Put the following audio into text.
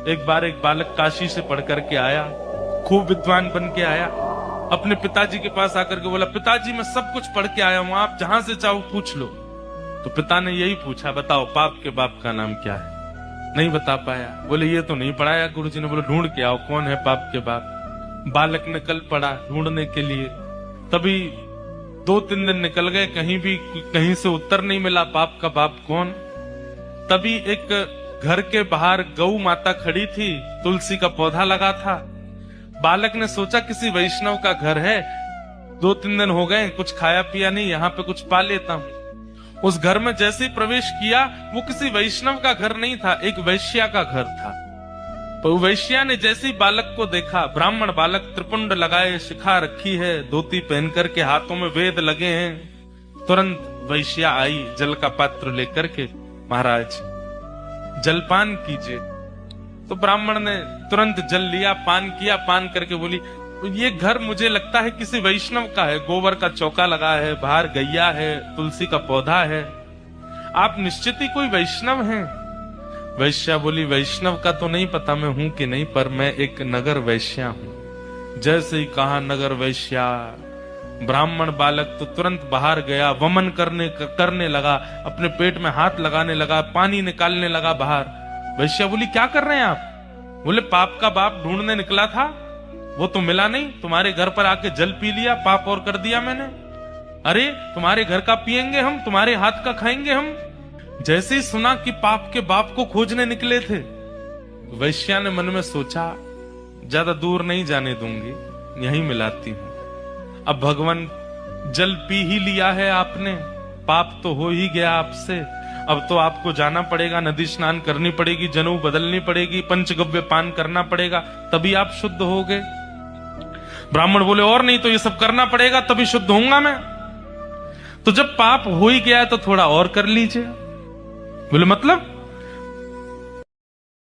एक बार एक बालक काशी से पढ़ करके आया, खूब विद्वान बन के आया, अपने पिताजी के पास आकर के बोला, पिताजी मैं सब कुछ पढ़ के आया हूं, आप जहां से चाहो पूछ लो। तो पिता ने यही पूछा, बताओ पाप के बाप का नाम क्या है? नहीं बता पाया। बोले ये तो नहीं पढ़ाया गुरुजी ने। बोले ढूंढ के आओ कौन है पाप के बाप। बालक ने कल पढ़ा ढूंढने के लिए, तभी 2-3 दिन निकल गए, कहीं से उत्तर नहीं मिला पाप का बाप कौन। तभी एक घर के बाहर गौ माता खड़ी थी, तुलसी का पौधा लगा था। बालक ने सोचा किसी वैष्णव का घर है, 2-3 दिन हो गए कुछ खाया पिया नहीं, यहाँ पे कुछ पा लेता हूँ। उस घर में जैसे ही प्रवेश किया, वो किसी वैष्णव का घर नहीं था, एक वैश्या का घर था। तो वैश्या ने जैसे ही बालक को देखा, ब्राह्मण बालक, त्रिपुंड लगाए, शिखा रखी है, धोती पहन करके, हाथों में वेद लगे हैं, तुरंत वैश्या आई जल का पात्र लेकर के, महाराज जलपान कीजिए। तो ब्राह्मण ने तुरंत जल लिया, पान किया, पान करके बोली, ये घर मुझे लगता है किसी वैष्णव का है, गोबर का चौका लगा है, बाहर गैया है, तुलसी का पौधा है, आप निश्चित ही कोई वैष्णव हैं। वैश्या बोली, वैष्णव का तो नहीं पता मैं हूं कि नहीं, पर मैं एक नगर वैश्या हूं। जैसे ही कहा नगर वैश्या, ब्राह्मण बालक तो तुरंत बाहर गया, वमन करने लगा, अपने पेट में हाथ लगाने लगा, पानी निकालने लगा बाहर। वैश्या बोली, क्या कर रहे हैं आप? बोले, पाप का बाप ढूंढने निकला था, वो तो मिला नहीं, तुम्हारे घर पर आके जल पी लिया, पाप और कर दिया मैंने। अरे तुम्हारे घर का पिएंगे हम, तुम्हारे हाथ का खाएंगे हम। जैसे ही सुना कि पाप के बाप को खोजने निकले थे, वैश्या ने मन में सोचा, ज्यादा दूर नहीं जाने दूंगी, यहीं मिलाती हूं। अब भगवान जल पी ही लिया है आपने, पाप तो हो ही गया आपसे, अब तो आपको जाना पड़ेगा, नदी स्नान करनी पड़ेगी, जनेऊ बदलनी पड़ेगी, पंचगव्य पान करना पड़ेगा, तभी आप शुद्ध होगे। ब्राह्मण बोले, और नहीं तो ये सब करना पड़ेगा तभी शुद्ध होऊंगा मैं। तो जब पाप हो ही गया है तो थोड़ा और कर लीजिए। बोले मतलब?